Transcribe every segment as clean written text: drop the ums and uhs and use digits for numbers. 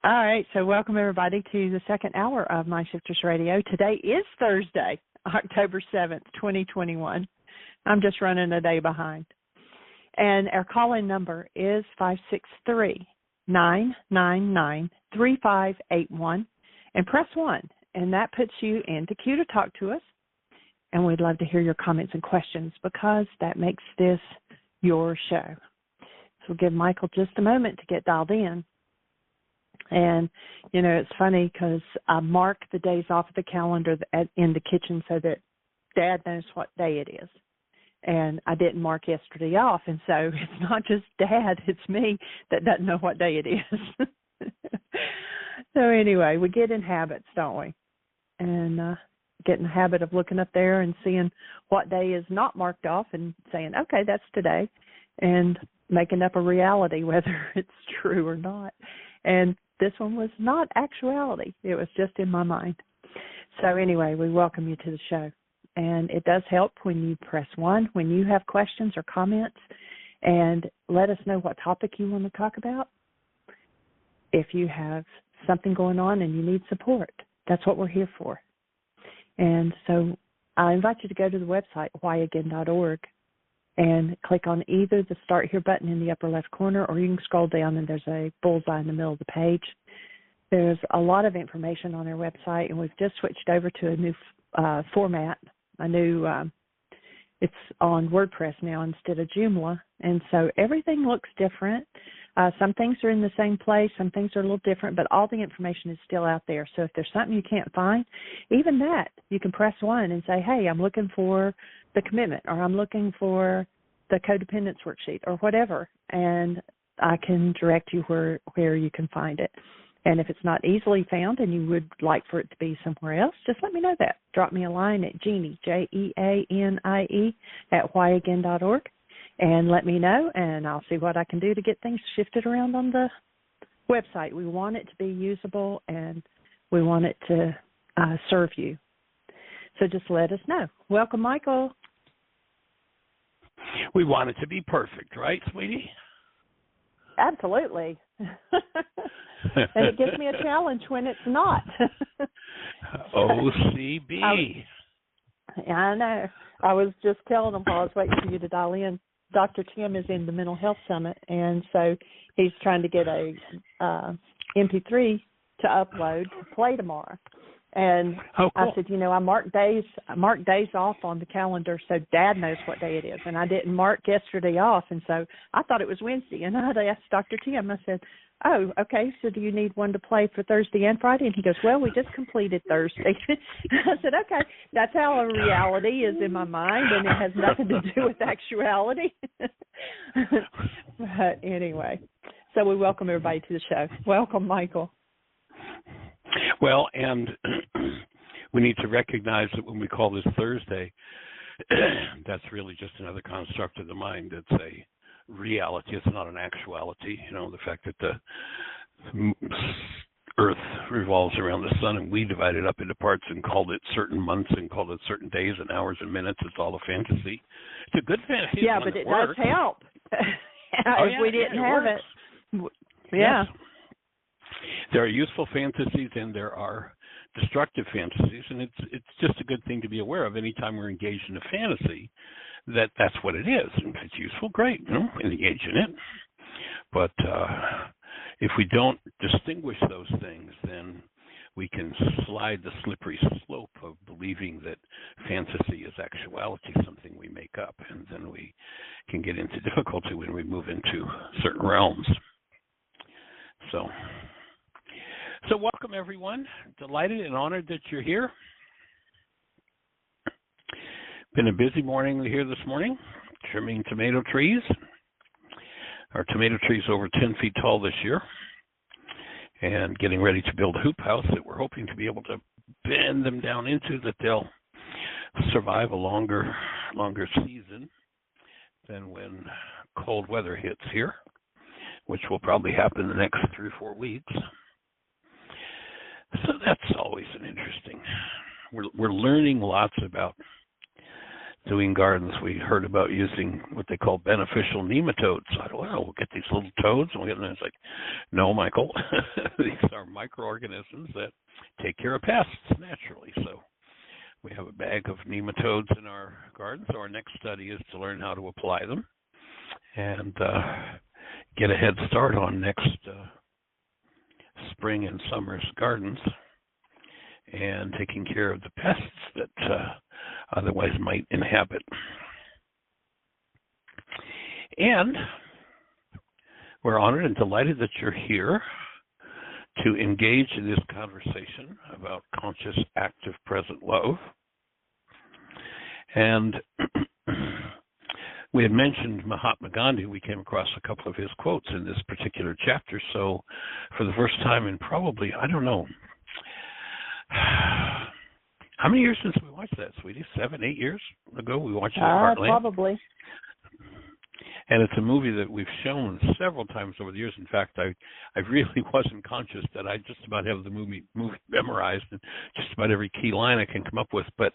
All right, so welcome everybody to the second hour of My Shifters Radio. Today is Thursday, October 7th, 2021. I'm just running a day behind. And our call-in number is 563-999-3581. And press 1, and that puts you into queue to talk to us. And we'd love to hear your comments and questions because that makes this your show. So we'll give Michael just a moment to get dialed in. And, you know, it's funny because I mark the days off of the calendar in the kitchen so that Dad knows what day it is. And I didn't mark yesterday off. And so it's not just Dad, it's me that doesn't know what day it is. So anyway, we get in habits, don't we? And get in the habit of looking up there and seeing what day is not marked off and saying, okay, that's today, and making up a reality, whether it's true or not. And this one was not actuality. It was just in my mind. So anyway, we welcome you to the show. And it does help when you press 1, when you have questions or comments, and let us know what topic you want to talk about. If you have something going on and you need support, that's what we're here for. And so I invite you to go to the website, whyagain.org, and click on either the Start Here button in the upper left corner, or you can scroll down and there's a bullseye in the middle of the page. There's a lot of information on our website, and we've just switched over to a new format, it's on WordPress now instead of Joomla, and so everything looks different. Some things are in the same place, some things are a little different, but all the information is still out there. So if there's something you can't find, even that, you can press 1 and say, hey, I'm looking for the commitment, or I'm looking for the codependence worksheet, or whatever, and I can direct you where you can find it. And if it's not easily found and you would like for it to be somewhere else, just let me know that. Drop me a line at Jeanie, Jeanie, at whyagain.org, and let me know, and I'll see what I can do to get things shifted around on the website. We want it to be usable, and we want it to serve you. So just let us know. Welcome, Michael. We want it to be perfect, right, sweetie? Absolutely. And it gives me a challenge when it's not. OCB. I know. I was just telling them while I was waiting for you to dial in, Dr. Tim is in the Mental Health Summit, and so he's trying to get a MP3 to upload to play tomorrow. And cool. I said, you know, I mark days off on the calendar so Dad knows what day it is. And I didn't mark yesterday off, and so I thought it was Wednesday. And I had asked Dr. Tim, I said, oh, okay, so do you need one to play for Thursday and Friday? And he goes, well, we just completed Thursday. I said, okay, that's how a reality is in my mind, and it has nothing to do with actuality. But anyway, so we welcome everybody to the show. Welcome, Michael. Well, and we need to recognize that when we call this Thursday, that's really just another construct of the mind. It's a reality. It's not an actuality. You know, the fact that the Earth revolves around the sun and we divide it up into parts and called it certain months and called it certain days and hours and minutes. It's all a fantasy. It's a good fantasy. Yeah, but it does help. If we didn't have it. Yeah. Yes. There are useful fantasies and there are destructive fantasies, and it's just a good thing to be aware of anytime we're engaged in a fantasy that's what it is. And if it's useful, great, you know, engage in it. But if we don't distinguish those things, then we can slide the slippery slope of believing that fantasy is actuality, something we make up, and then we can get into difficulty when we move into certain realms. So welcome, everyone. Delighted and honored that you're here. Been a busy morning here this morning, trimming tomato trees. Our tomato tree's over 10 feet tall this year, and getting ready to build a hoop house that we're hoping to be able to bend them down into, that they'll survive a longer season than when cold weather hits here, which will probably happen the next 3 or 4 weeks. So that's always an interesting. We're learning lots about doing gardens, we heard about using what they call beneficial nematodes. I thought, well, we'll get these little toads, and we'll get them. It's like, no, Michael, these are microorganisms that take care of pests naturally. So we have a bag of nematodes in our garden. So our next study is to learn how to apply them and get a head start on next spring and summer's gardens and taking care of the pests that otherwise might inhabit. And we're honored and delighted that you're here to engage in this conversation about conscious, active, present love. And we had mentioned Mahatma Gandhi. We came across a couple of his quotes in this particular chapter. So for the first time in probably, I don't know, how many years since we watched that, sweetie? 7, 8 years ago we watched it at Heartland. Probably. And it's a movie that we've shown several times over the years. In fact, I really wasn't conscious that I just about have the movie memorized and just about every key line I can come up with. But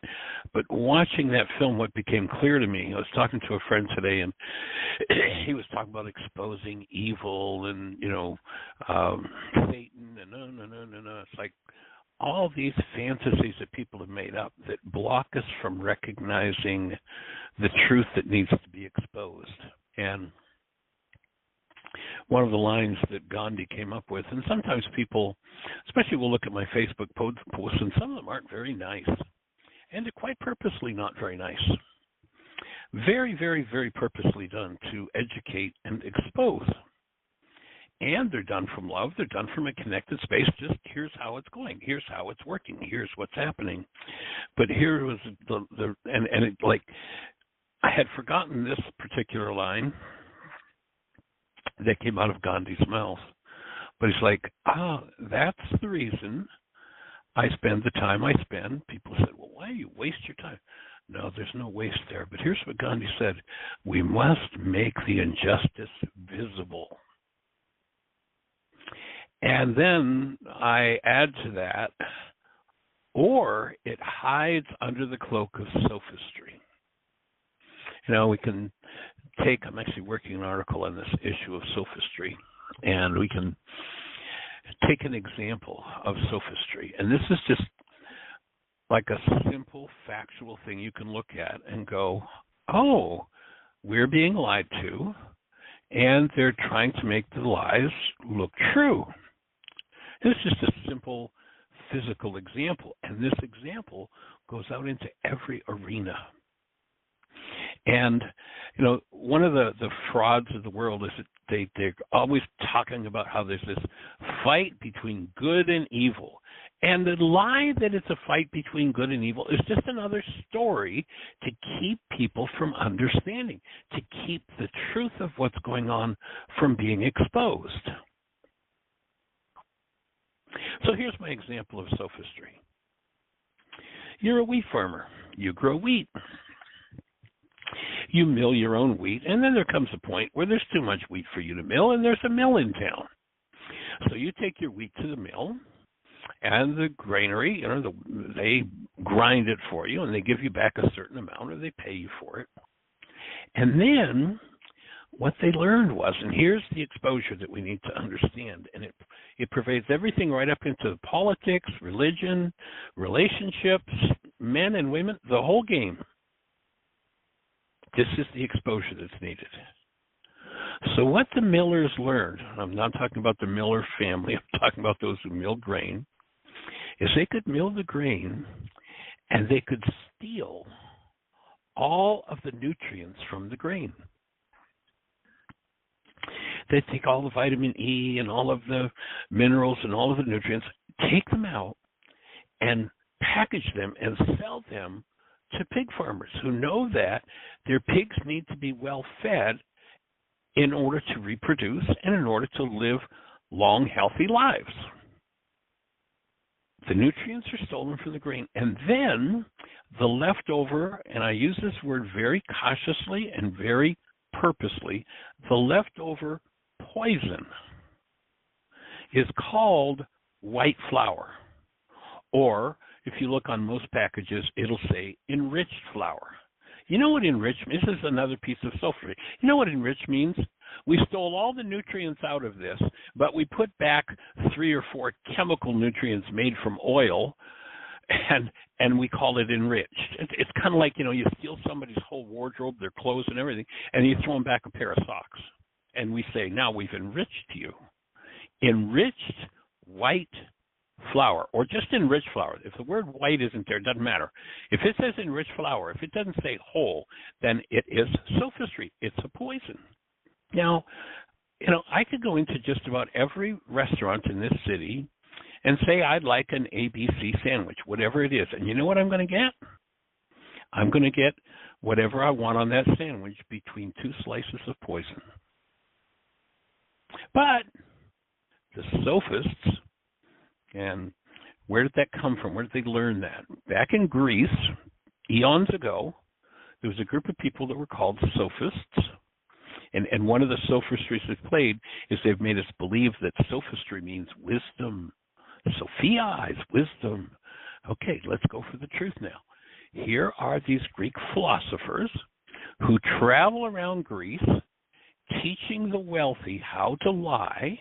watching that film, what became clear to me, I was talking to a friend today, and he was talking about exposing evil and, Satan and no. It's like all these fantasies that people have made up that block us from recognizing the truth that needs to be exposed. And one of the lines that Gandhi came up with, and sometimes people, especially will look at my Facebook posts, and some of them aren't very nice, and they're quite purposely not very nice. Very, very, very purposely done to educate and expose. And they're done from love. They're done from a connected space. Just here's how it's going. Here's how it's working. Here's what's happening. But here was I had forgotten this particular line that came out of Gandhi's mouth. But he's like, that's the reason I spend the time I spend. People said, well, why do you waste your time? No, there's no waste there. But here's what Gandhi said. We must make the injustice visible. And then I add to that, or it hides under the cloak of sophistry. We can I'm actually working an article on this issue of sophistry, and we can take an example of sophistry. And this is just like a simple factual thing you can look at and go, oh, we're being lied to, and they're trying to make the lies look true. This is just a simple physical example, and this example goes out into every arena. And, one of the frauds of the world is that they're always talking about how there's this fight between good and evil. And the lie that it's a fight between good and evil is just another story to keep people from understanding, to keep the truth of what's going on from being exposed. So here's my example of sophistry. You're a wheat farmer. You grow wheat. You mill your own wheat, and then there comes a point where there's too much wheat for you to mill, and there's a mill in town. So you take your wheat to the mill, and the granary, they grind it for you, and they give you back a certain amount, or they pay you for it. And then what they learned was, and here's the exposure that we need to understand, and it pervades everything right up into politics, religion, relationships, men and women, the whole game. This is the exposure that's needed. So what the millers learned, I'm not talking about the Miller family, I'm talking about those who mill grain, is they could mill the grain and they could steal all of the nutrients from the grain. They take all the vitamin E and all of the minerals and all of the nutrients, take them out and package them and sell them to pig farmers who know that their pigs need to be well fed in order to reproduce and in order to live long, healthy lives. The nutrients are stolen from the grain, and then the leftover, and I use this word very cautiously and very purposely, the leftover poison is called white flour, or if you look on most packages, it'll say enriched flour. You know what enrich means? This is another piece of sophistry. You know what enrich means? We stole all the nutrients out of this, but we put back 3 or 4 chemical nutrients made from oil, and we call it enriched. It's kind of like, you steal somebody's whole wardrobe, their clothes and everything, and you throw them back a pair of socks. And we say, now we've enriched you. Enriched white flour, or just enriched flour. If the word white isn't there, it doesn't matter. If it says enriched flour, if it doesn't say whole, then it is sophistry. It's a poison. Now, I could go into just about every restaurant in this city and say I'd like an ABC sandwich, whatever it is. And you know what I'm going to get? I'm going to get whatever I want on that sandwich between 2 slices of poison. But the sophists, and where did that come from? Where did they learn that? Back in Greece, eons ago, there was a group of people that were called sophists. And one of the sophistries they've played is they've made us believe that sophistry means wisdom. Sophia is wisdom. Okay, let's go for the truth now. Here are these Greek philosophers who travel around Greece teaching the wealthy how to lie.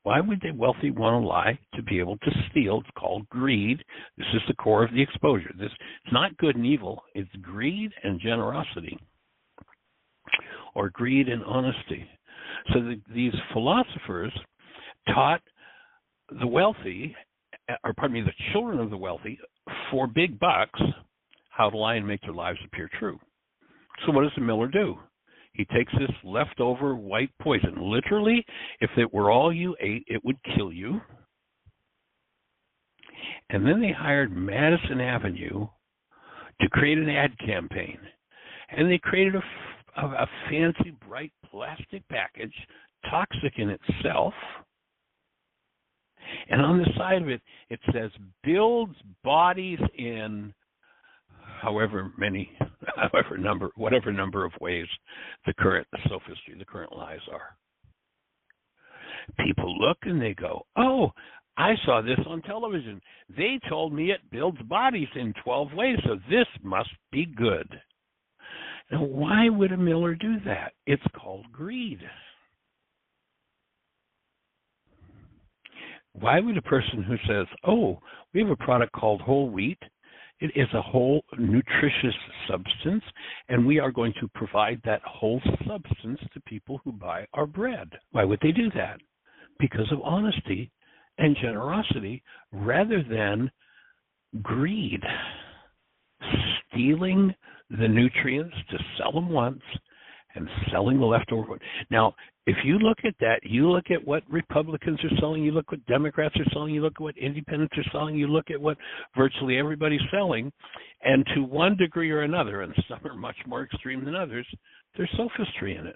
Why would the wealthy want to lie? To be able to steal. It's called greed. This is the core of the exposure. It's not good and evil. It's greed and generosity, or greed and honesty. So these philosophers taught the wealthy, the children of the wealthy, for big bucks, how to lie and make their lives appear true. So what does the miller do? He takes this leftover white poison. Literally, if it were all you ate, it would kill you. And then they hired Madison Avenue to create an ad campaign. And they created a fancy, bright plastic package, toxic in itself. And on the side of it, it says, builds bodies in whatever number of ways the current sophistry, the current lies are. People look and they go, oh, I saw this on television. They told me it builds bodies in 12 ways, so this must be good. Now, why would a miller do that? It's called greed. Why would a person who says, oh, we have a product called whole wheat, it is a whole nutritious substance, and we are going to provide that whole substance to people who buy our bread. Why would they do that? Because of honesty and generosity rather than greed. Stealing the nutrients to sell them once and selling the leftover. Now, if you look at that, you look at what Republicans are selling, you look what Democrats are selling, you look at what independents are selling, you look at what virtually everybody's selling, and to one degree or another, and some are much more extreme than others, there's sophistry in it.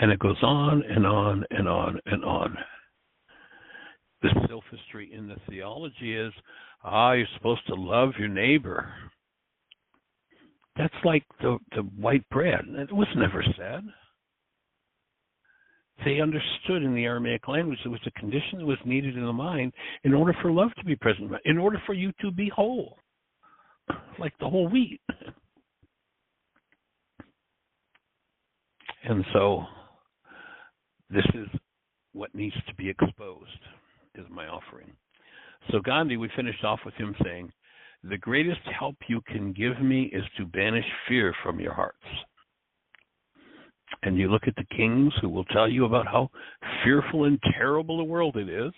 And it goes on and on and on and on. The sophistry in the theology is, you're supposed to love your neighbor. That's like the white bread. It was never said. They understood in the Aramaic language there was a condition that was needed in the mind in order for love to be present, in order for you to be whole, like the whole wheat. And so this is what needs to be exposed, is my offering. So Gandhi, we finished off with him saying, the greatest help you can give me is to banish fear from your hearts. And you look at the kings who will tell you about how fearful and terrible the world it is.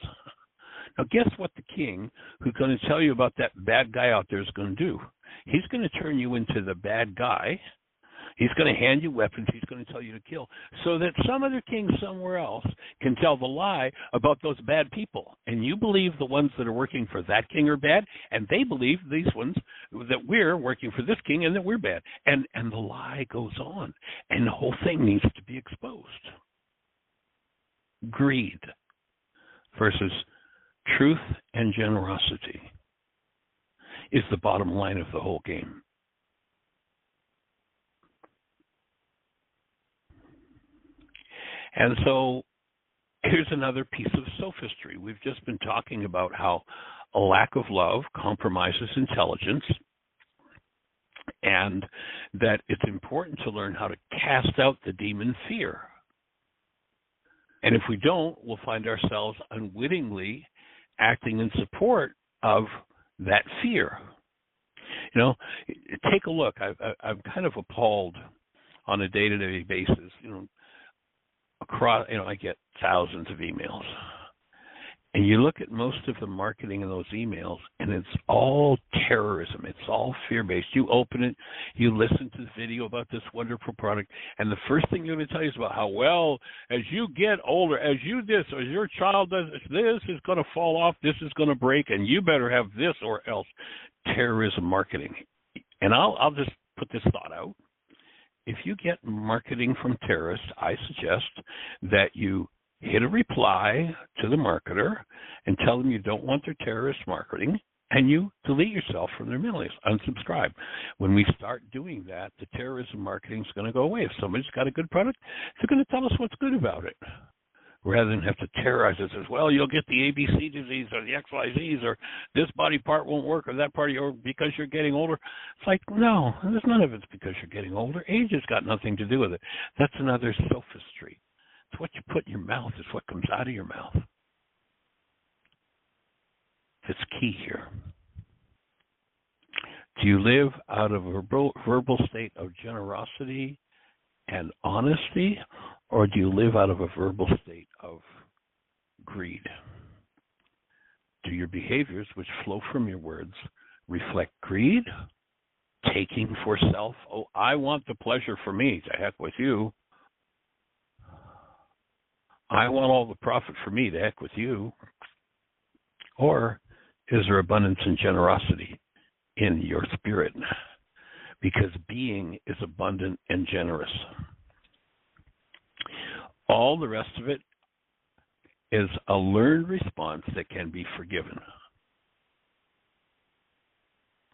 Now, guess what the king who's going to tell you about that bad guy out there is going to do? He's going to turn you into the bad guy. He's going to hand you weapons. He's going to tell you to kill, so that some other king somewhere else can tell the lie about those bad people. And you believe the ones that are working for that king are bad, and they believe these ones that we're working for this king and that we're bad. And the lie goes on, and the whole thing needs to be exposed. Greed versus truth and generosity is the bottom line of the whole game. And so here's another piece of sophistry. We've just been talking about how a lack of love compromises intelligence, and that it's important to learn how to cast out the demon fear. And if we don't, we'll find ourselves unwittingly acting in support of that fear. You know, take a look. I'm kind of appalled on a day-to-day basis. You know, across, I get thousands of emails. And you look at most of the marketing in those emails, and it's all terrorism. It's all fear-based. You open it, you listen to the video about this wonderful product, and the first thing they're going to tell you is about how, well, as you get older, as your child does this is going to fall off, this is going to break, and you better have this or else. Terrorism marketing. And I'll just put this thought out. If you get marketing from terrorists, I suggest that you hit a reply to the marketer and tell them you don't want their terrorist marketing, and you delete yourself from their mail list, unsubscribe. When we start doing that, the terrorism marketing is going to go away. If somebody's got a good product, they're going to tell us what's good about it, rather than have to terrorize us as, well, you'll get the ABC disease or the XYZs, or this body part won't work, or that part, or because you're getting older. It's like, no, there's none of it's because you're getting older. Age has got nothing to do with it. That's another sophistry. It's what you put in your mouth. It's what comes out of your mouth. It's key here. Do you live out of a verbal state of generosity and honesty, or do you live out of a verbal state of greed? Do your behaviors, which flow from your words, reflect greed, taking for self? Oh, I want the pleasure for me. To heck with you. I want all the profit for me. To heck with you. Or is there abundance and generosity in your spirit? Because being is abundant and generous. All the rest of it is a learned response that can be forgiven.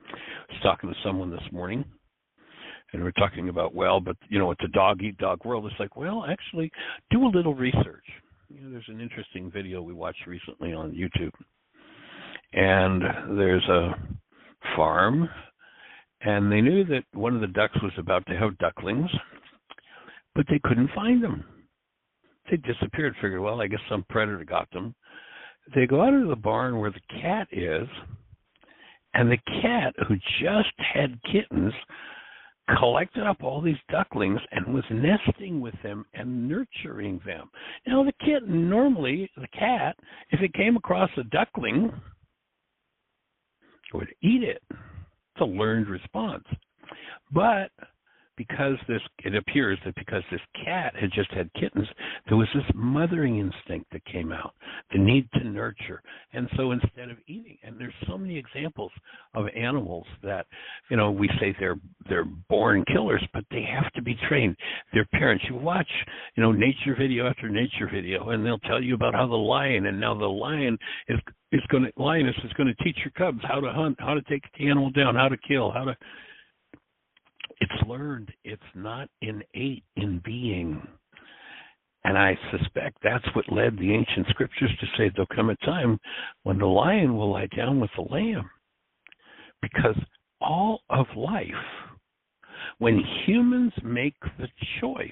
I was talking to someone this morning, and we're talking about, well, but, it's a dog-eat-dog world. It's like, well, actually, do a little research. There's an interesting video we watched recently on YouTube. And there's a farm, and they knew that one of the ducks was about to have ducklings, but they couldn't find them. They disappeared. Figured, well, I guess some predator got them. They go out of the barn where the cat is, and the cat, who just had kittens, collected up all these ducklings and was nesting with them and nurturing them. Now, the kitten, normally, the cat, if it came across a duckling, would eat it. It's a learned response. But it appears that because this cat had just had kittens, there was this mothering instinct that came out, the need to nurture. And so instead of eating, and there's so many examples of animals that, we say they're born killers, but they have to be trained. Their parents, you watch, nature video after nature video, and they'll tell you about how the lion, and now the lioness is going to teach your cubs how to hunt, how to take the animal down, how to kill, It's learned. It's not innate in being. And I suspect that's what led the ancient scriptures to say there'll come a time when the lion will lie down with the lamb. Because all of life, when humans make the choice,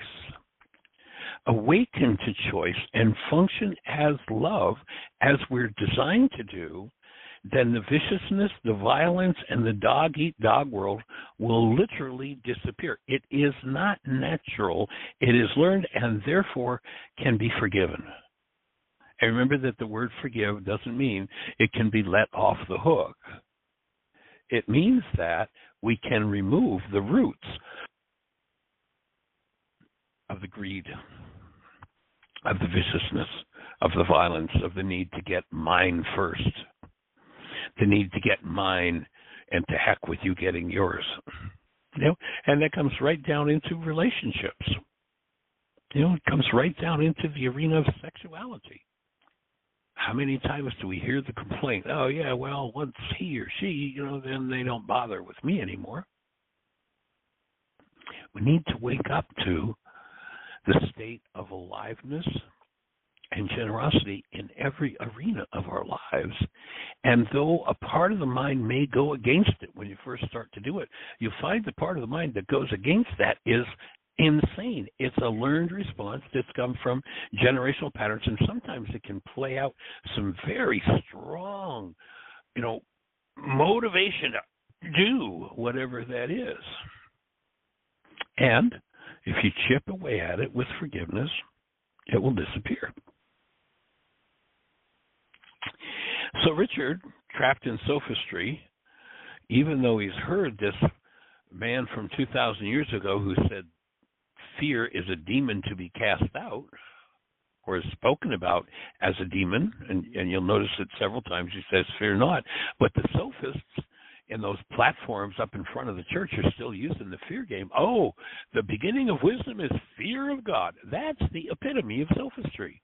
awaken to choice, and function as love, as we're designed to do, then the viciousness, the violence, and the dog-eat-dog world will literally disappear. It is not natural. It is learned and therefore can be forgiven. And remember that the word forgive doesn't mean it can be let off the hook. It means that we can remove the roots of the greed, of the viciousness, of the violence, of the need to get mine first. The need to get mine and to heck with you getting yours. And that comes right down into relationships. It comes right down into the arena of sexuality. How many times do we hear the complaint, oh, yeah, well, once he or she, then they don't bother with me anymore. We need to wake up to the state of aliveness and and generosity in every arena of our lives. And though a part of the mind may go against it when you first start to do it, you'll find the part of the mind that goes against that is insane. It's a learned response that's come from generational patterns, and sometimes it can play out some very strong, motivation to do whatever that is. And if you chip away at it with forgiveness, it will disappear. So Richard, trapped in sophistry, even though he's heard this man from 2,000 years ago who said fear is a demon to be cast out, or is spoken about as a demon, and you'll notice it several times he says, fear not. But the sophists in those platforms up in front of the church are still using the fear game. Oh, the beginning of wisdom is fear of God. That's the epitome of sophistry.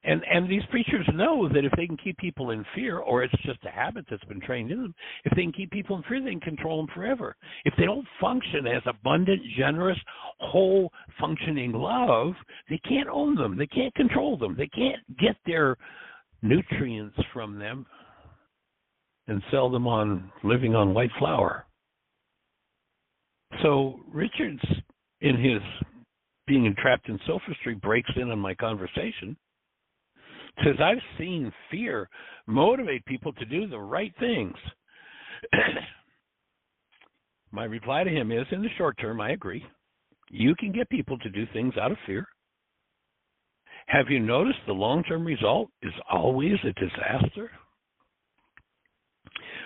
And these preachers know that if they can keep people in fear, or it's just a habit that's been trained in them, if they can keep people in fear, they can control them forever. If they don't function as abundant, generous, whole functioning love, they can't own them. They can't control them. They can't get their nutrients from them and sell them on living on white flour. So Richard's, in his being entrapped in sophistry, breaks in on my conversation, says, I've seen fear motivate people to do the right things. My reply to him is, in the short term, I agree. You can get people to do things out of fear. Have you noticed the long-term result is always a disaster?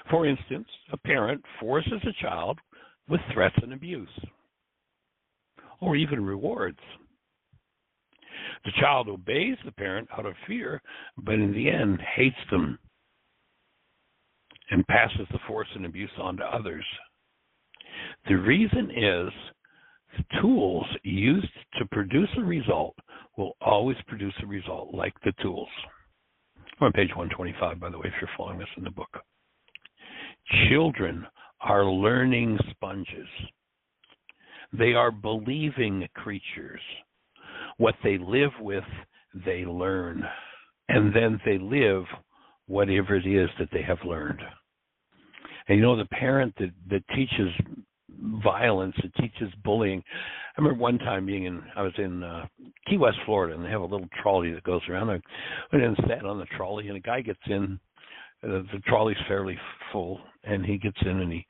For instance, a parent forces a child with threats and abuse, or even rewards. The child obeys the parent out of fear, but in the end hates them and passes the force and abuse on to others. The reason is the tools used to produce a result will always produce a result like the tools. We're on page 125, by the way, if you're following this in the book. Children are learning sponges. They are believing creatures. What they live with, they learn. And then they live whatever it is that they have learned. And the parent that teaches violence, that teaches bullying. I remember one time I was in Key West, Florida, and they have a little trolley that goes around. I went in and sat on the trolley, and a guy gets in. The trolley's fairly full, and he gets in and he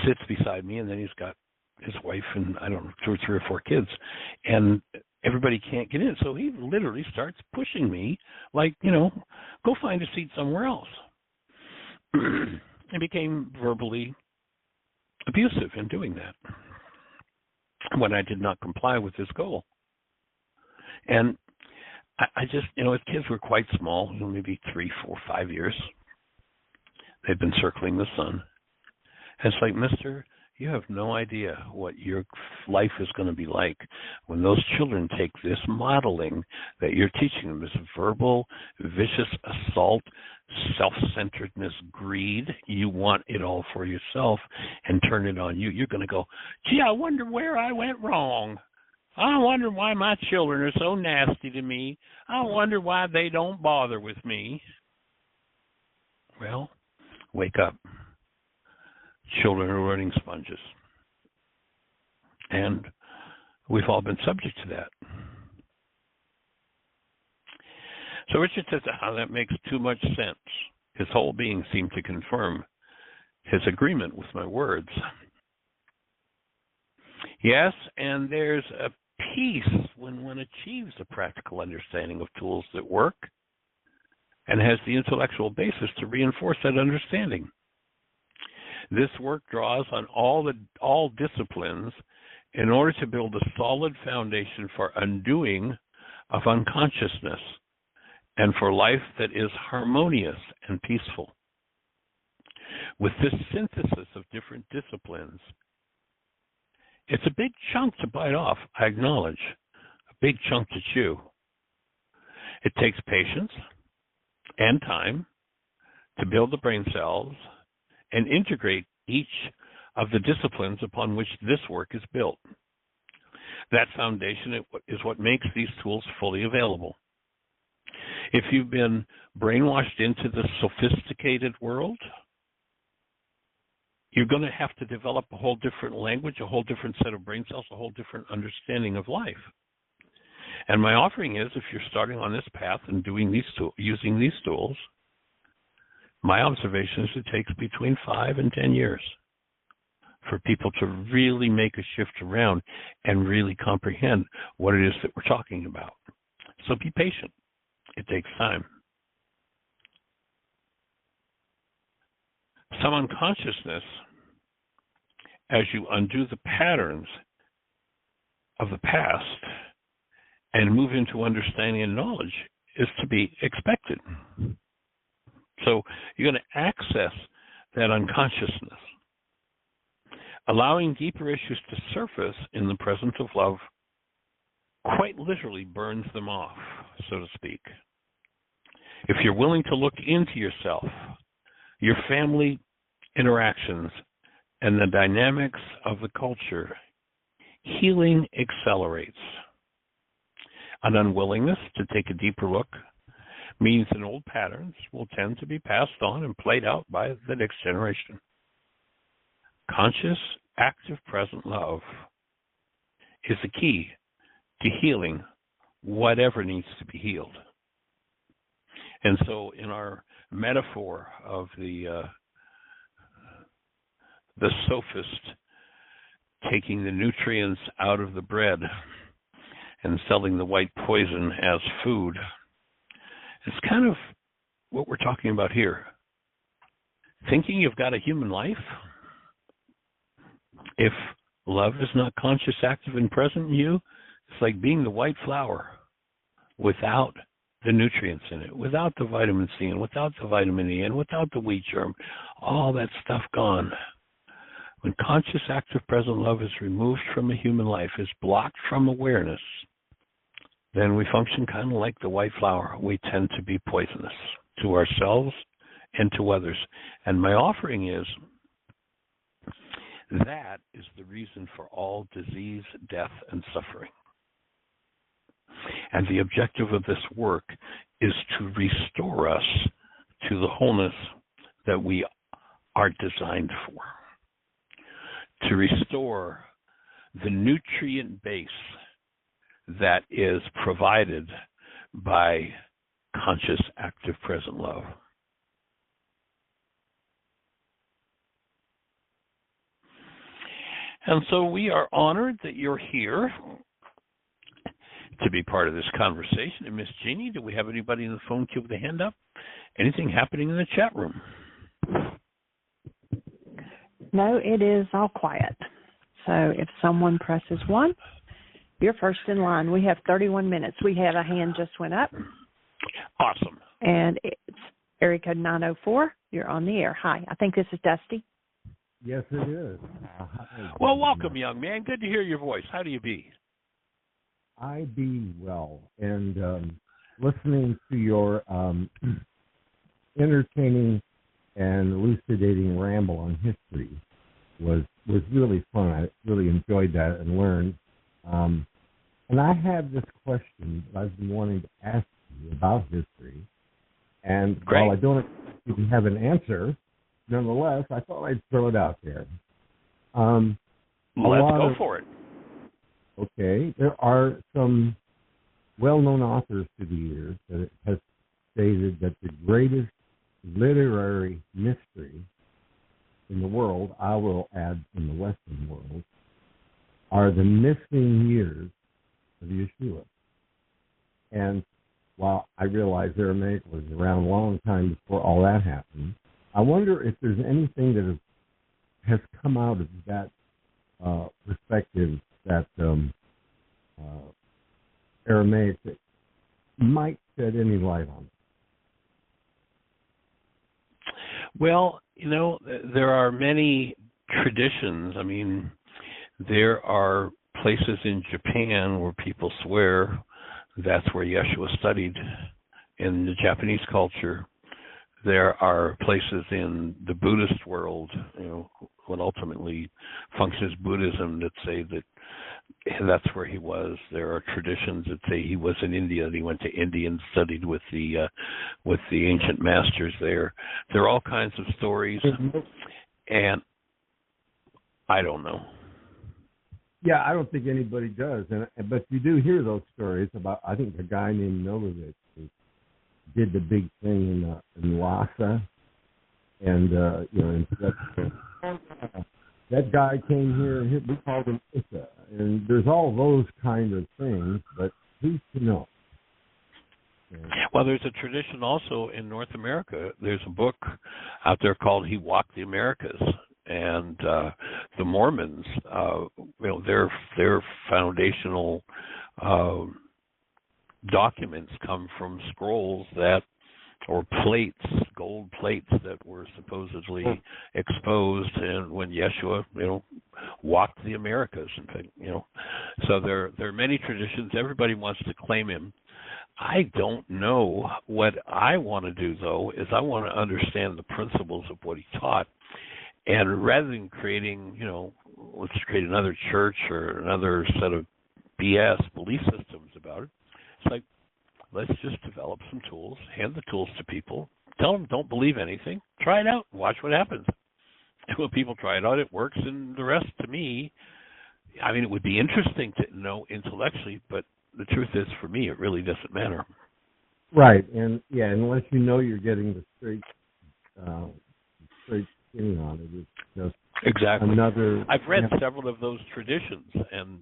sits beside me, and then he's got his wife and, I don't know, 2 or 3 or 4 kids. And everybody can't get in. So he literally starts pushing me like, go find a seat somewhere else. He became verbally abusive in doing that when I did not comply with his goal. And I just, his kids were quite small, maybe 3, 4, 5 years. They'd been circling the sun. And it's like, mister, you have no idea what your life is going to be like when those children take this modeling that you're teaching them, this verbal, vicious assault, self-centeredness, greed. You want it all for yourself and turn it on you. You're going to go, gee, I wonder where I went wrong. I wonder why my children are so nasty to me. I wonder why they don't bother with me. Well, wake up. Children are learning sponges. And we've all been subject to that. So Richard says, that makes too much sense. His whole being seemed to confirm his agreement with my words. Yes, and there's a peace when one achieves a practical understanding of tools that work and has the intellectual basis to reinforce that understanding. This work draws on all disciplines in order to build a solid foundation for undoing of unconsciousness and for life that is harmonious and peaceful. With this synthesis of different disciplines, it's a big chunk to bite off, I acknowledge, a big chunk to chew. It takes patience and time to build the brain cells and integrate each of the disciplines upon which this work is built. That foundation is what makes these tools fully available. If you've been brainwashed into the sophisticated world, you're going to have to develop a whole different language, a whole different set of brain cells, a whole different understanding of life. And my offering is, if you're starting on this path and using these tools, my observation is it takes between 5 and 10 years for people to really make a shift around and really comprehend what it is that we're talking about. So be patient. It takes time. Some unconsciousness, as you undo the patterns of the past and move into understanding and knowledge, is to be expected. So you're going to access that unconsciousness. Allowing deeper issues to surface in the presence of love quite literally burns them off, so to speak. If you're willing to look into yourself, your family interactions, and the dynamics of the culture, healing accelerates. An unwillingness to take a deeper look means that old patterns will tend to be passed on and played out by the next generation. Conscious, active, present love is the key to healing whatever needs to be healed. And so in our metaphor of the sophist taking the nutrients out of the bread and selling the white poison as food, it's kind of what we're talking about here. Thinking you've got a human life, if love is not conscious, active, and present in you, it's like being the white flour without the nutrients in it, without the vitamin C and without the vitamin E and without the wheat germ, all that stuff gone. When conscious, active, present love is removed from a human life, is blocked from awareness, then we function kind of like the white flour. We tend to be poisonous to ourselves and to others. And my offering is, that is the reason for all disease, death, and suffering. And the objective of this work is to restore us to the wholeness that we are designed for. To restore the nutrient base that is provided by conscious, active, present love. And so we are honored that you're here to be part of this conversation. And Miss Jeannie, do we have anybody in the phone queue with a hand up? Anything happening in the chat room? No, it is all quiet. So if someone presses 1, you're first in line. We have 31 minutes. We had a hand just went up. Awesome. And it's area code 904. You're on the air. Hi. I think this is Dusty. Yes, it is. Well, welcome, young man. Good to hear your voice. How do you be? I be well. And listening to your entertaining and elucidating ramble on history was really fun. I really enjoyed that and learned. And I have this question that I've been wanting to ask you about history. And Great. while I don't even have an answer, nonetheless, I thought I'd throw it out there. Let's go for it. Okay. There are some well-known authors through the years that have stated that the greatest literary mystery in the world, I will add in the Western world, are the missing years of Yeshua. And while I realize Aramaic was around a long time before all that happened, I wonder if there's anything that has come out of that perspective, that Aramaic, that might shed any light on it. Well, there are many traditions. I mean, there are places in Japan where people swear that's where Yeshua studied in the Japanese culture. There are places in the Buddhist world, what ultimately functions Buddhism, that say that and that's where he was. There are traditions that say he was in India, and he went to India and studied with the ancient masters there. There are all kinds of stories, and I don't know. Yeah, I don't think anybody does, but you do hear those stories about. I think a guy named Milovich who did the big thing in Lhasa, and that guy came here, and we called him Issa. And there's all those kind of things, but who's to know? Well, there's a tradition also in North America. There's a book out there called "He Walked the Americas," and the Mormons, their foundational documents come from scrolls or plates, gold plates that were supposedly exposed, and when Yeshua, walked the Americas, and so there are many traditions. Everybody wants to claim him. I don't know. What I want to do, though, is I want to understand the principles of what he taught, and rather than creating, let's create another church or another set of BS belief systems about it, it's like, let's just develop some tools, hand the tools to people, tell them don't believe anything, try it out, watch what happens. And when people try it out, it works, and the rest, to me, I mean, it would be interesting to know intellectually, but the truth is, for me, it really doesn't matter. Right, and unless you know you're getting the straight skinny on it, it's just exactly another. I've read several of those traditions, and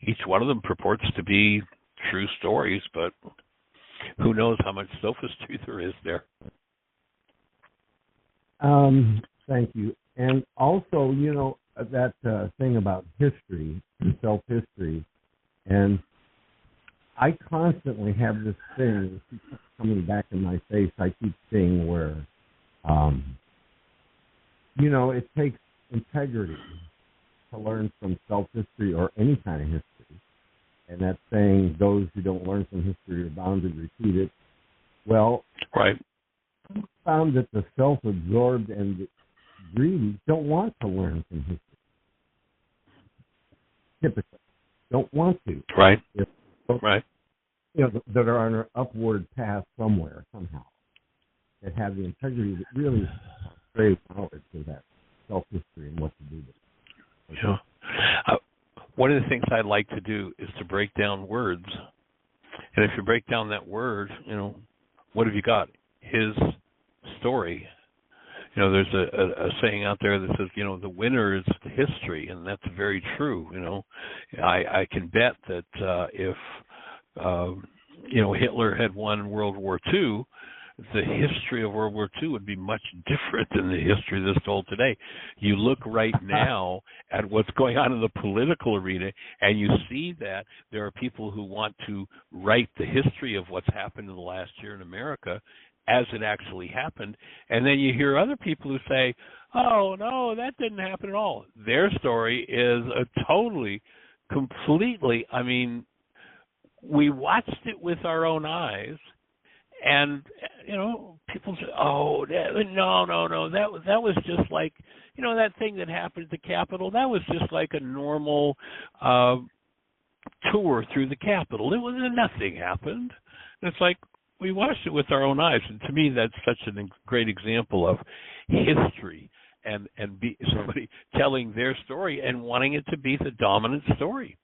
each one of them purports to be true stories, but who knows how much sophistry there is there. Thank you. And also, that thing about history and self-history, and I constantly have this thing that keeps coming back in my face. I keep seeing where, it takes integrity to learn from self-history or any kind of history. And that saying, those who don't learn from history are bound to repeat it. Well, right. I found that the self-absorbed and the greedy don't want to learn from history. Typically, don't want to. Right. Right. That are on an upward path somewhere, somehow, that have the integrity that really creates knowledge of that self-history and what to do with it. Yeah. One of the things I like to do is to break down words. And if you break down that word, what have you got? His story. There's a saying out there that says, the winner is history, and that's very true. I can bet that if Hitler had won World War II, the history of World War II would be much different than the history that's told today. You look right now at what's going on in the political arena, and you see that there are people who want to write the history of what's happened in the last year in America as it actually happened. And then you hear other people who say, oh, no, that didn't happen at all. Their story is completely, we watched it with our own eyes, and people say, "Oh, no, that was just like, that thing that happened at the Capitol. That was just like a normal tour through the Capitol. Nothing happened." And it's like, we watched it with our own eyes, and to me, that's such a great example of history and somebody telling their story and wanting it to be the dominant story.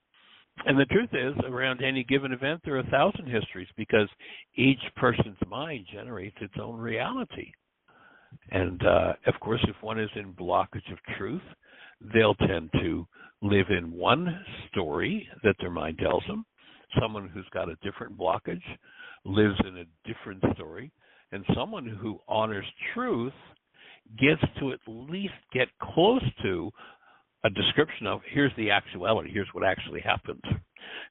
And the truth is, around any given event, there are 1,000 histories, because each person's mind generates its own reality. And, of course, if one is in blockage of truth, they'll tend to live in one story that their mind tells them. Someone who's got a different blockage lives in a different story. And someone who honors truth gets to at least get close to a description of, here's the actuality, here's what actually happened.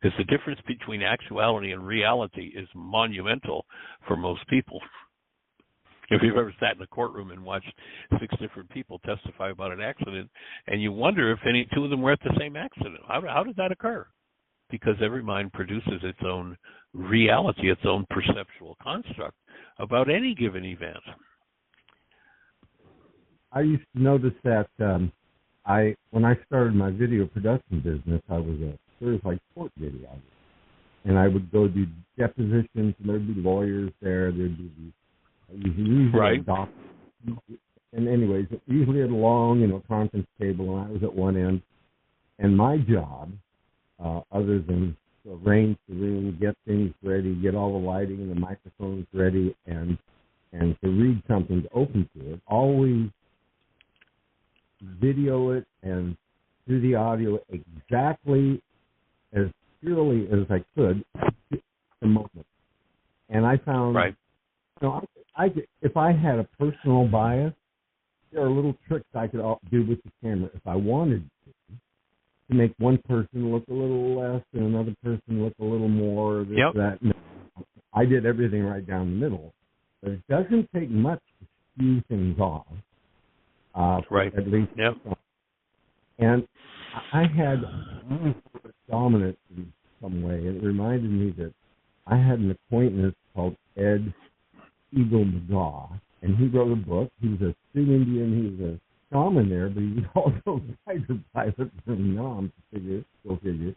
Because the difference between actuality and reality is monumental for most people. If you've ever sat in a courtroom and watched 6 different people testify about an accident, and you wonder if any 2 of them were at the same accident, how did that occur? Because every mind produces its own reality, its own perceptual construct about any given event. I used to notice that when I started my video production business, I was a certified court videographer. And I would go do depositions, and there'd be lawyers there. There'd be usually right. doctors. And anyways, usually at a long, conference table, and I was at one end. And my job, other than to arrange the room, get things ready, get all the lighting and the microphones ready, and to read something to open to it, always video it and do the audio exactly as purely as I could at the moment. And I found, right. If I had a personal bias, there are little tricks I could do with the camera if I wanted to make one person look a little less and another person look a little more. This, that. No, I did everything right down the middle. But it doesn't take much to skew things off. Right. At least. Yep. And I had dominant in some way. It reminded me that I had an acquaintance called Ed Eagle McGaw, and he wrote a book. He was a Sioux Indian. He was a shaman there, but he was also a fighter pilot from Nam, go figure.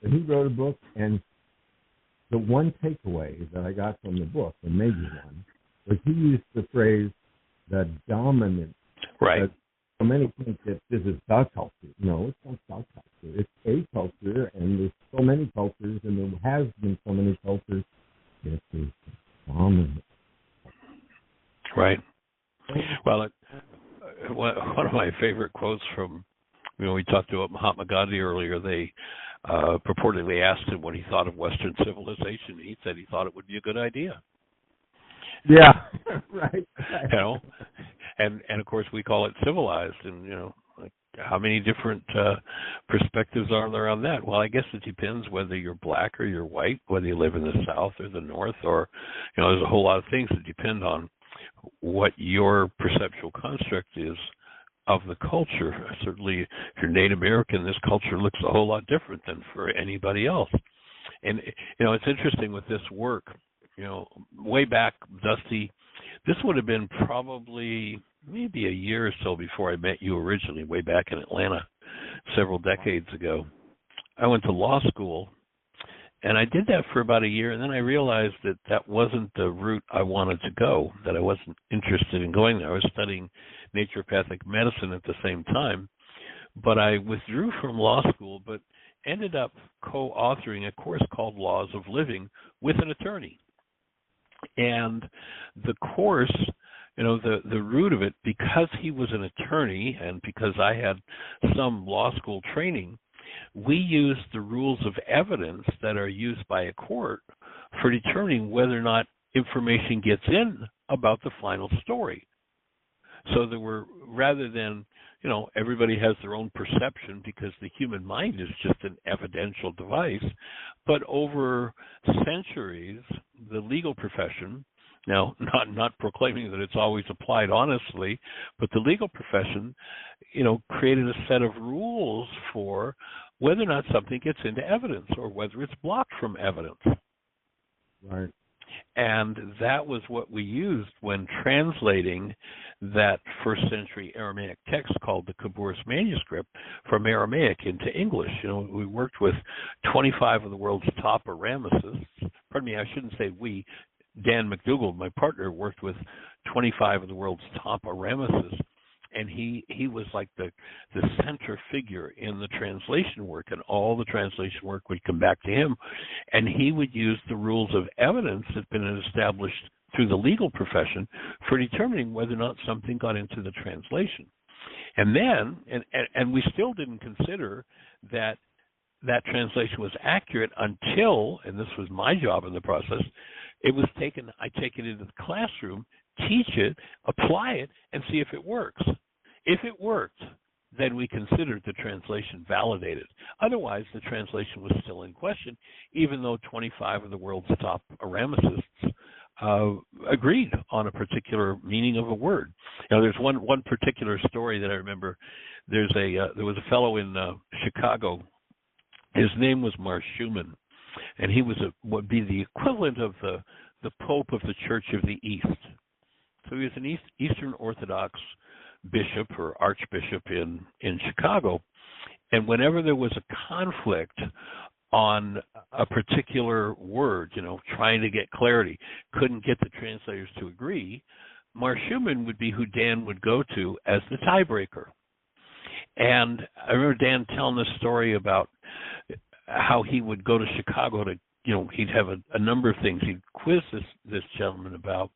And he wrote a book, and the one takeaway that I got from the book, the major one, was he used the phrase, the dominant. Right. So many think that this is the culture. No, it's not the culture. It's a culture, and there's so many cultures, and there has been so many cultures. It is dominant. Right. Well, one of my favorite quotes from, we talked about Mahatma Gandhi earlier. They purportedly asked him what he thought of Western civilization. He said he thought it would be a good idea. Yeah, right. And of course we call it civilized, and like how many different perspectives are there on that? Well, I guess it depends whether you're black or you're white, whether you live in the South or the North, or there's a whole lot of things that depend on what your perceptual construct is of the culture. Certainly, if you're Native American, this culture looks a whole lot different than for anybody else. And it's interesting with this work. Way back, Dusty, this would have been probably maybe a year or so before I met you originally, way back in Atlanta, several decades ago. I went to law school, and I did that for about a year, and then I realized that that wasn't the route I wanted to go, that I wasn't interested in going there. I was studying naturopathic medicine at the same time, but I withdrew from law school, but ended up co-authoring a course called Laws of Living with an attorney. And the course, the root of it, because he was an attorney and because I had some law school training, we used the rules of evidence that are used by a court for determining whether or not information gets in about the final story. So there were, rather than, everybody has their own perception because the human mind is just an evidential device, but over centuries, the legal profession, now not proclaiming that it's always applied honestly, but the legal profession, created a set of rules for whether or not something gets into evidence or whether it's blocked from evidence. Right. And that was what we used when translating that first century Aramaic text called the Khaburs manuscript from Aramaic into English. We worked with 25 of the world's top Aramaists. Pardon me, I shouldn't say we. Dan McDougall, my partner, worked with 25 of the world's top Aramaists. And he was like the center figure in the translation work, and all the translation work would come back to him, and he would use the rules of evidence that had been established through the legal profession for determining whether or not something got into the translation. And then, and we still didn't consider that translation was accurate until, and this was my job in the process, I take it into the classroom, teach it, apply it, and see if it works. If it worked, then we considered the translation validated. Otherwise, the translation was still in question, even though 25 of the world's top Aramaists agreed on a particular meaning of a word. There's one particular story that I remember. There was a fellow in Chicago. His name was Marsh Schumann, and he would be the equivalent of the Pope of the Church of the East. So he was an Eastern Orthodox bishop or archbishop in Chicago. And whenever there was a conflict on a particular word, trying to get clarity, couldn't get the translators to agree, Mar Schumann would be who Dan would go to as the tiebreaker. And I remember Dan telling this story about how he would go to Chicago to, he'd have a number of things he'd quiz this gentleman about.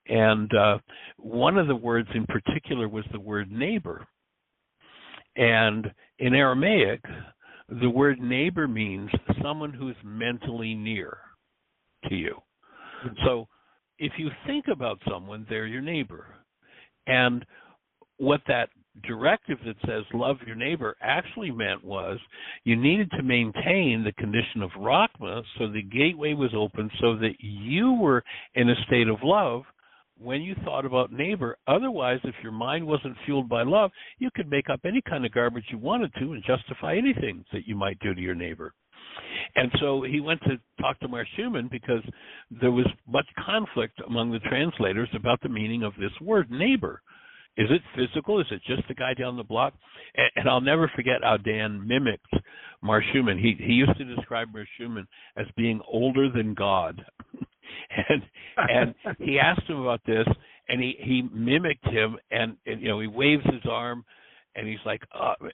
And one of the words in particular was the word neighbor. And in Aramaic, the word neighbor means someone who's mentally near to you. So if you think about someone, they're your neighbor. And what that directive that says love your neighbor actually meant was you needed to maintain the condition of Rachma so the gateway was open so that you were in a state of love when you thought about neighbor. Otherwise, if your mind wasn't fueled by love, you could make up any kind of garbage you wanted to and justify anything that you might do to your neighbor. And so he went to talk to Mar Schumann because there was much conflict among the translators about the meaning of this word, neighbor. Is it physical? Is it just the guy down the block? And I'll never forget how Dan mimicked Mar Schumann. He used to describe Mar Schumann as being older than God. and he asked him about this, and he mimicked him, and he waves his arm, and he's like,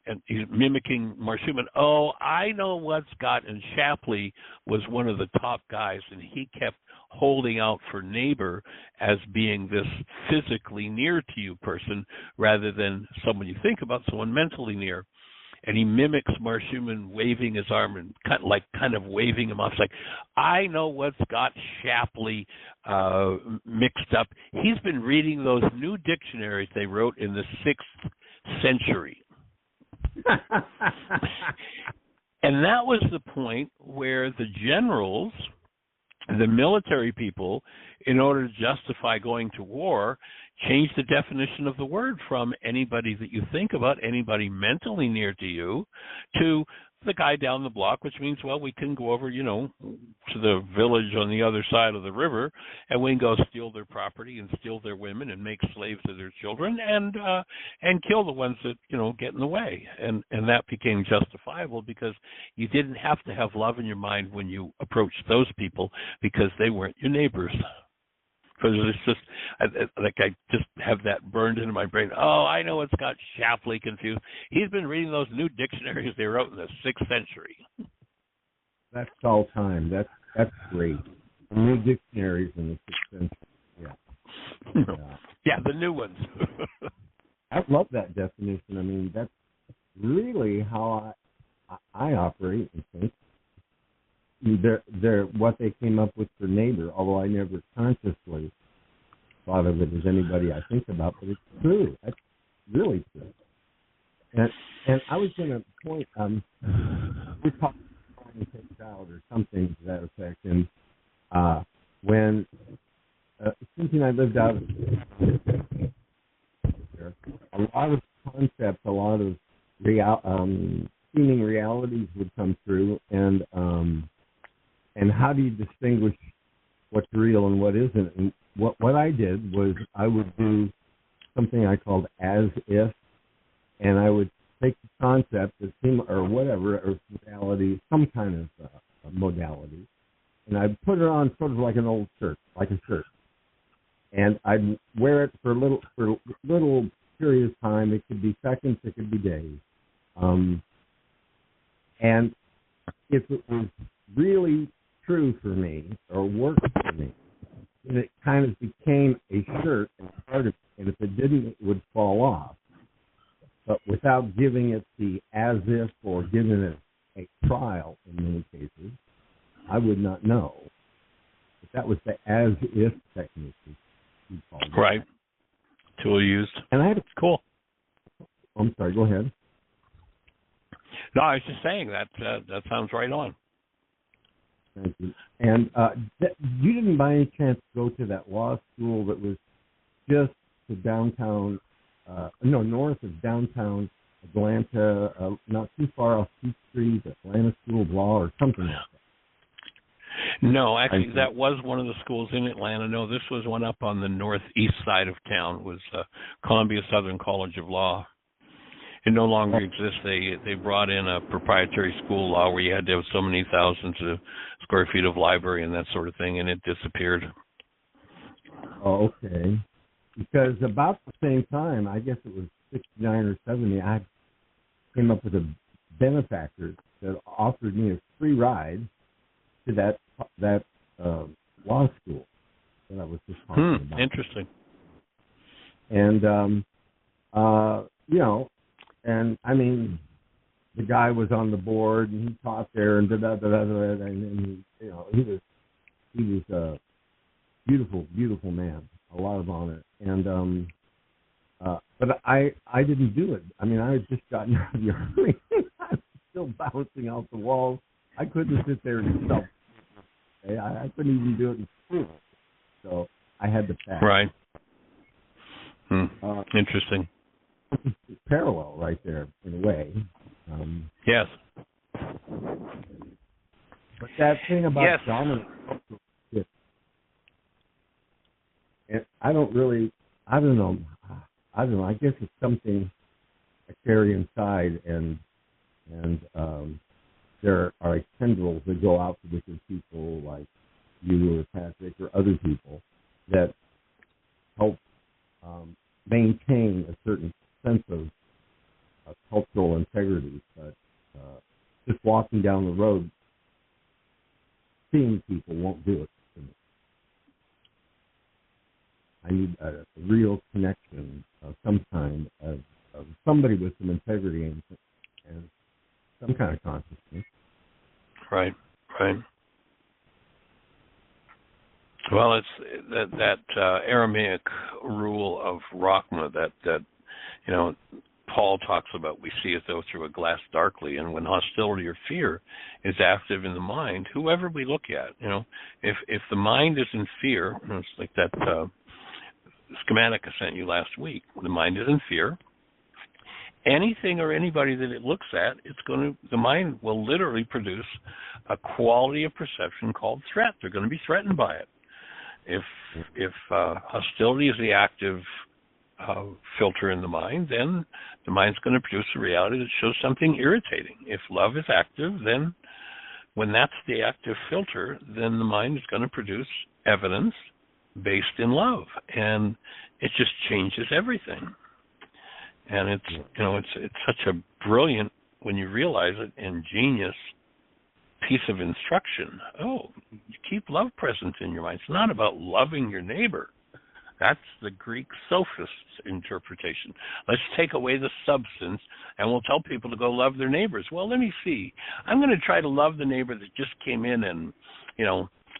and he's mimicking Mar Schumann. Oh, I know what's got. And Shapley was one of the top guys, and he kept holding out for neighbor as being this physically near to you person rather than someone you think about, someone mentally near. And he mimics Mar Schumann waving his arm and kind of waving him off. It's like, I know what's got Shapley mixed up. He's been reading those new dictionaries they wrote in the 6th century. And that was the point where the generals, the military people, in order to justify going to war, changed the definition of the word from anybody that you think about, anybody mentally near to you, to the guy down the block, which means, well, we can go over, to the village on the other side of the river, and we can go steal their property and steal their women and make slaves of their children and kill the ones that, get in the way. And that became justifiable because you didn't have to have love in your mind when you approached those people because they weren't your neighbors. Because it's just, I just have that burned into my brain. Oh, I know it's got Shapley confused. He's been reading those new dictionaries they wrote in the 6th century. That's all time. That's great. The new dictionaries in the 6th century. Yeah, the new ones. I love that definition. I mean, that's really how I operate and think. They're what they came up with for neighbor, although I never consciously thought of it as anybody I think about, but it's true. That's really true. And I was going to point, we're talking about trying to take child or something to that effect, and when Cynthia and I lived out there, a lot of concepts, a lot of seeming realities would come through, and how do you distinguish what's real and what isn't? And what I did was I would do something I called as if, and I would take the concept or whatever, or reality, some kind of modality, and I'd put it on sort of like an old shirt, like a shirt, and I'd wear it for a little period of time. It could be seconds, it could be days, and if it was really true for me or worked for me, and it kind of became a shirt and part of it, and if it didn't, it would fall off. But without giving it the as if or giving it a trial in many cases, I would not know. But that was the as if technique. Right. Tool used. And I had cool. I'm sorry, go ahead. No, I was just saying that sounds right on. Thank you. And you didn't by any chance go to that law school that was just to downtown, north of downtown Atlanta, not too far off Peachtree, Atlanta School of Law or something like that? No, actually, that was one of the schools in Atlanta. No, this was one up on the northeast side of town. It was Columbia Southern College of Law. It no longer exists. They brought in a proprietary school law where you had to have so many thousands of square feet of library and that sort of thing, and it disappeared. Oh, okay. Because about the same time, I guess it was 69 or 70, I came up with a benefactor that offered me a free ride to that law school that I was just talking about. Interesting. And, and I mean, the guy was on the board and he taught there and and he was a beautiful, beautiful man, a lot of honor. And, but I didn't do it. I mean, I had just gotten out of the Army. I was still bouncing off the walls. I couldn't sit there and self. I couldn't even do it in school. So I had to pass. Right. Interesting. Parallel right there, in a way. Yes. But that thing about dominance, I don't know. I guess it's something I carry inside, and there are like tendrils that go out to different people, like you or Patrick or other people, that help maintain a certain sense of cultural integrity. But just walking down the road, seeing people won't do it for me. I need a real connection of some kind of somebody with some integrity and some kind of consciousness. Right. Well, it's that Aramaic rule of Rachma that Paul talks about. We see as though through a glass darkly, and when hostility or fear is active in the mind, whoever we look at, if the mind is in fear, it's like that schematic I sent you last week. The mind is in fear. Anything or anybody that it looks at, the mind will literally produce a quality of perception called threat. They're going to be threatened by it. If hostility is the active filter in the mind, then the mind's going to produce a reality that shows something irritating. If love is active, then when that's the active filter, then the mind is going to produce evidence based in love, and it just changes everything. And it's such a brilliant, when you realize it, and genius piece of instruction. Oh, you keep love present in your mind. It's not about loving your neighbor. That's the Greek sophist's interpretation. Let's take away the substance, and we'll tell people to go love their neighbors. Well, let me see. I'm going to try to love the neighbor that just came in and,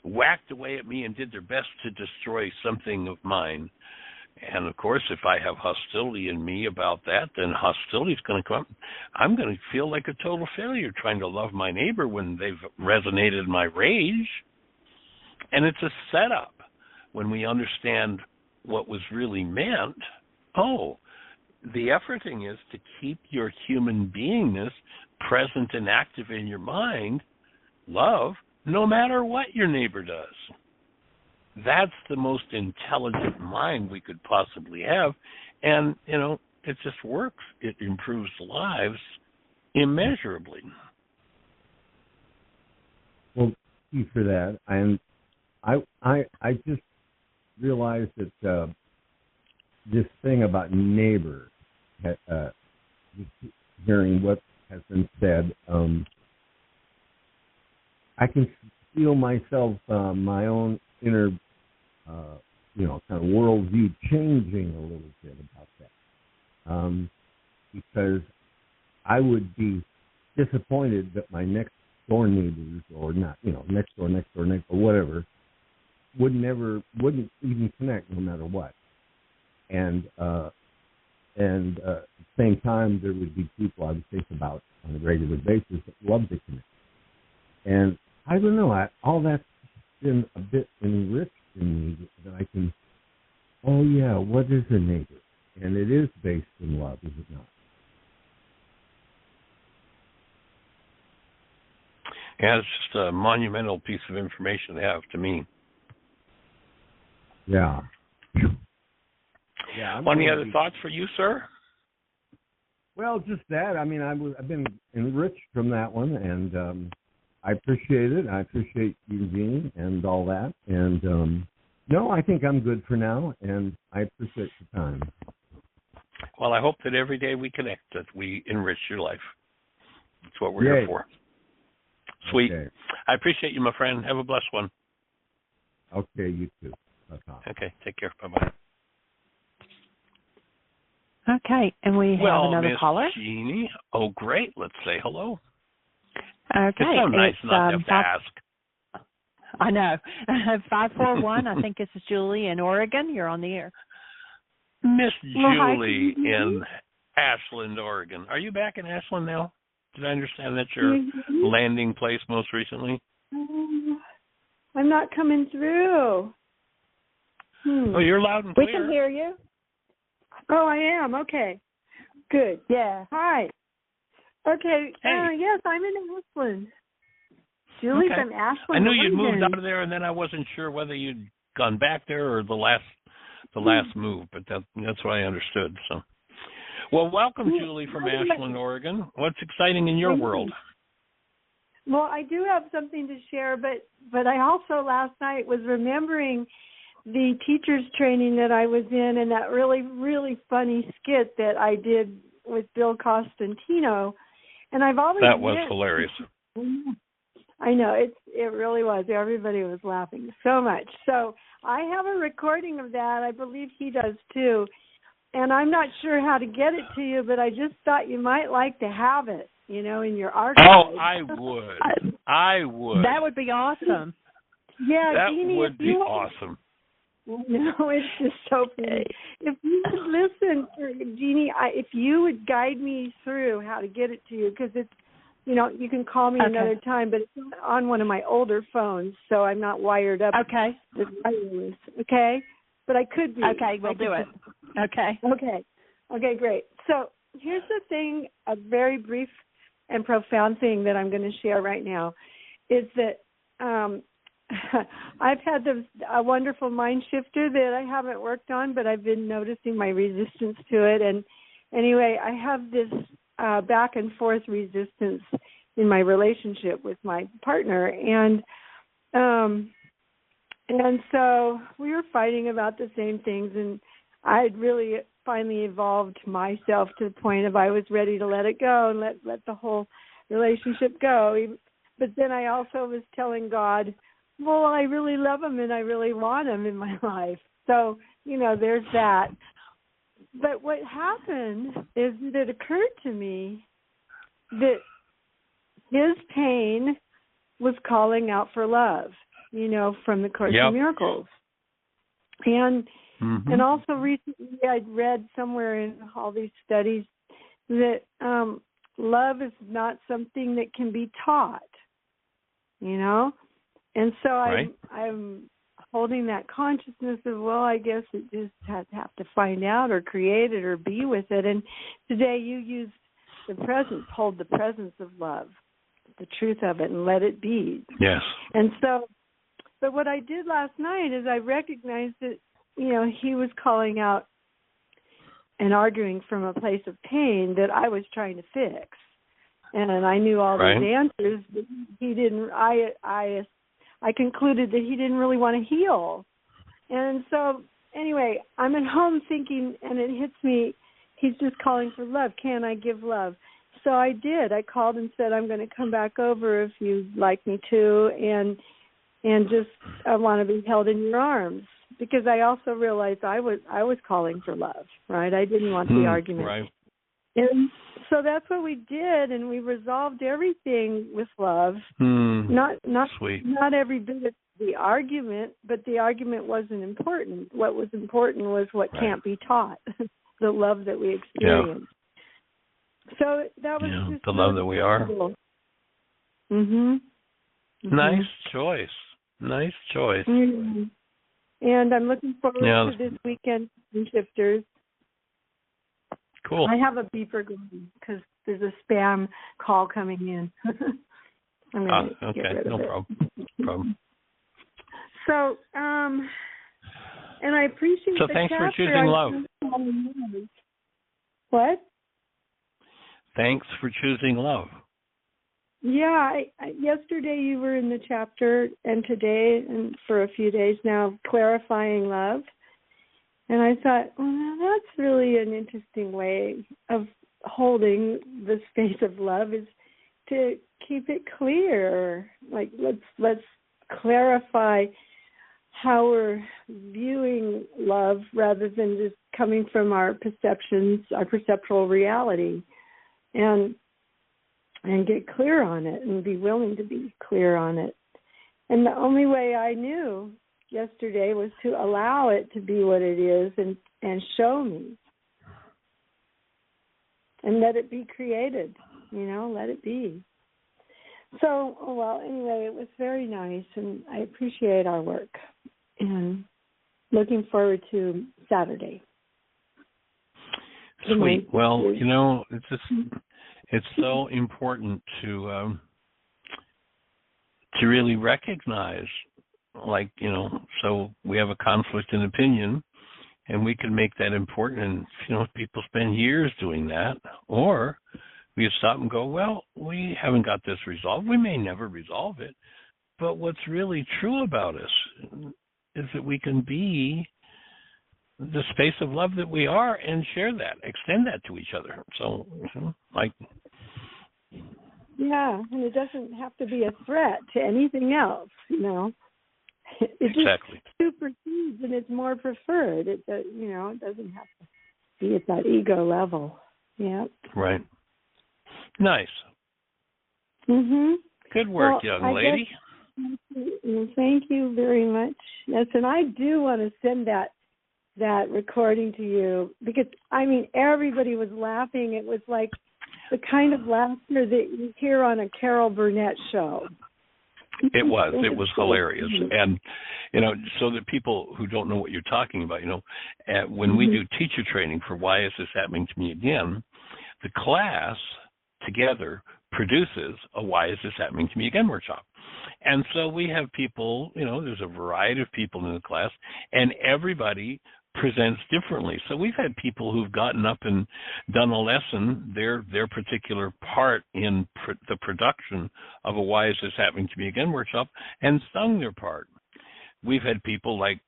whacked away at me and did their best to destroy something of mine. And, of course, if I have hostility in me about that, then hostility is going to come. I'm going to feel like a total failure trying to love my neighbor when they've resonated my rage. And it's a setup. When we understand what was really meant, the efforting is to keep your human beingness present and active in your mind, love, no matter what your neighbor does. That's the most intelligent mind we could possibly have. And, it just works. It improves lives immeasurably. Well, thank you for that. And I just realized that this thing about neighbor, hearing what has been said, I can feel myself, my own inner, kind of worldview changing a little bit about that. Because I would be disappointed that my next door neighbors, or not, next door, or whatever, wouldn't even connect no matter what. And at the same time, there would be people I would think about on a regular basis that love to connect. And I don't know, all that's been a bit enriched in me that I can, what is a neighbor? And it is based in love, is it not? Yeah, it's just a monumental piece of information to have to me. Yeah. Any other thoughts for you, sir? Well, just that. I mean, I've been enriched from that one, and I appreciate it. I appreciate you, Jeannie, and all that. And no, I think I'm good for now, and I appreciate the time. Well, I hope that every day we connect, that we enrich your life. That's what we're here for. Sweet. Okay. I appreciate you, my friend. Have a blessed one. Okay, you too. Bye-bye. Okay, take care. Bye-bye. Okay, and we have another Miss caller. Jeannie. Oh, great. Let's say hello. Okay. It's so nice not to have to ask. I know. 541, I think this is Julie in Oregon. You're on the air. Miss Julie in Ashland, Oregon. Are you back in Ashland now? Did I understand that's your landing place most recently? I'm not coming through. Oh, you're loud and clear. We can hear you. Oh, I am. Okay. Good. Yeah. Hi. Okay. Hey. Yes, I'm in Ashland. Julie from Ashland. I knew you'd moved out of there, and then I wasn't sure whether you'd gone back there or the last move, but that's what I understood. So, well, welcome, Julie from Ashland, Oregon. What's exciting in your world? Well, I do have something to share, but I also last night was remembering the teacher's training that I was in, and that really, really funny skit that I did with Bill Costantino. And I've always that was hilarious. I know, it really was. Everybody was laughing so much. So I have a recording of that. I believe he does too. And I'm not sure how to get it to you, but I just thought you might like to have it, in your archive. Oh, I would. I would. That would be awesome. Yeah, that Jeannie, would be awesome. No, it's just so funny. If you would listen, Jeannie, if you would guide me through how to get it to you, because it's, you can call me another time, but it's on one of my older phones, so I'm not wired up. Okay. With wireless, okay? But I could be. Okay, we'll do it. Okay. Okay, great. So here's the thing, a very brief and profound thing that I'm going to share right now, is that I've had a wonderful mind shifter that I haven't worked on, but I've been noticing my resistance to it. And anyway, I have this back and forth resistance in my relationship with my partner. And so we were fighting about the same things, and I'd really finally evolved myself to the point of I was ready to let it go and let the whole relationship go. But then I also was telling God, well, I really love him and I really want him in my life. So, there's that. But what happened is that it occurred to me that his pain was calling out for love, from the Course in Miracles. And and also recently I'd read somewhere in all these studies that love is not something that can be taught, And so I'm holding that consciousness of, well, I guess it just have to find out or create it or be with it. And today you used the presence, hold the presence of love, the truth of it, and let it be. Yes. And so, but what I did last night is I recognized that, he was calling out and arguing from a place of pain that I was trying to fix. And I knew all these answers, but he didn't. I concluded that he didn't really want to heal. And so, anyway, I'm at home thinking, and it hits me, he's just calling for love. Can I give love? So I did. I called and said, I'm going to come back over if you'd like me to, and just I want to be held in your arms. Because I also realized I was calling for love, right? I didn't want the argument. Right. And so that's what we did, and we resolved everything with love. Not Sweet. Not every bit of the argument, but the argument wasn't important. What was important was what can't be taught, the love that we experience. Yeah. So that was just the love that we are. Nice choice. Nice choice. Mm-hmm. And I'm looking forward to this weekend in Shifters. Cool. I have a beeper going because there's a spam call coming in. I'm going to okay, get rid of no it. problem. So, and I appreciate So the thanks for chapter. choosing love. What? Thanks for choosing love. Yeah, yesterday you were in the chapter, and today, and for a few days now, clarifying love. And I thought, well, that's really an interesting way of holding the space of love, is to keep it clear. Like, let's clarify how we're viewing love rather than just coming from our perceptions, our perceptual reality, and get clear on it and be willing to be clear on it. And the only way I knew yesterday was to allow it to be what it is and show me. And let it be created, let it be. So, well, anyway, it was very nice, and I appreciate our work. And looking forward to Saturday. Sweet. Well, it's so important to really recognize, so we have a conflict in opinion, and we can make that important. And people spend years doing that, or we stop and go, well, we haven't got this resolved. We may never resolve it, but what's really true about us is that we can be the space of love that we are and share that, extend that to each other. So, yeah, and it doesn't have to be a threat to anything else, It exactly. just supersedes, and it's more preferred. It doesn't have to be at that ego level. Yeah. Right. Nice. Mhm. Good work, young lady. Thank you very much. Yes, and I do want to send that recording to you, because everybody was laughing. It was like the kind of laughter that you hear on a Carol Burnett show. It was hilarious. And so that people who don't know what you're talking about, when we do teacher training for Why Is This Happening to Me Again, the class together produces a Why Is This Happening to Me Again workshop. And so we have people, there's a variety of people in the class, and everybody presents differently. So we've had people who've gotten up and done a lesson, their particular part in the production of a Why Is This Happening to Me Again workshop, and sung their part. We've had people like,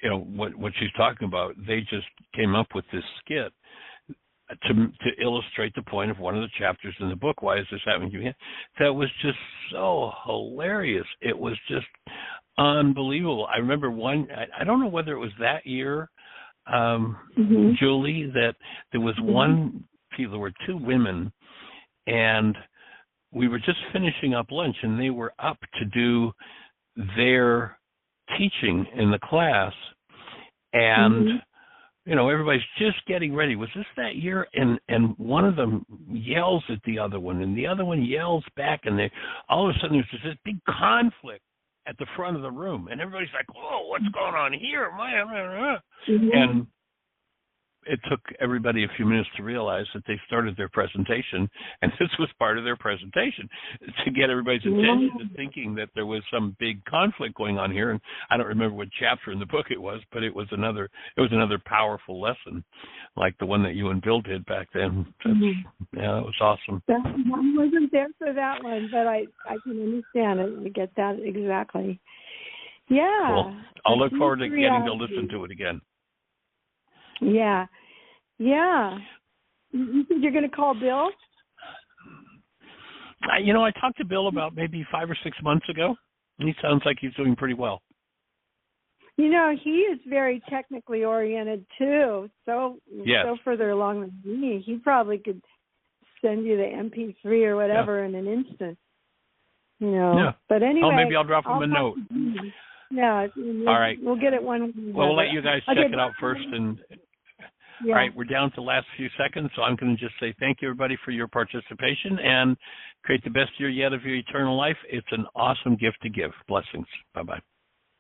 what she's talking about, they just came up with this skit to illustrate the point of one of the chapters in the book, Why Is This Happening to Me? That was just so hilarious. It was just unbelievable. I remember one, I don't know whether it was that year, Julie, that there was one, there were two women, and we were just finishing up lunch, and they were up to do their teaching in the class, and everybody's just getting ready. Was this that year? And one of them yells at the other one, and the other one yells back, and all of a sudden there's just this big conflict at the front of the room, and everybody's like, "Whoa, what's going on here?" And it took everybody a few minutes to realize that they started their presentation, and this was part of their presentation, to get everybody's attention to thinking that there was some big conflict going on here. And I don't remember what chapter in the book it was, but it was another powerful lesson, like the one that you and Bill did back then. Yeah, that was awesome. I wasn't there for that one, but I can understand it. I get that exactly. Yeah. Cool. I'll look forward to getting to listen to it again. Yeah. You said you're going to call Bill? I talked to Bill about maybe 5 or 6 months ago, and he sounds like he's doing pretty well. He is very technically oriented too. So further along than me, he probably could send you the MP3 or whatever in an instant. Yeah. But anyway, maybe I'll drop him a note. Yeah. All right. We'll get it one. Well, we'll let you guys check it out first. And all right, we're down to the last few seconds, so I'm going to just say thank you, everybody, for your participation, and create the best year yet of your eternal life. It's an awesome gift to give. Blessings. Bye-bye.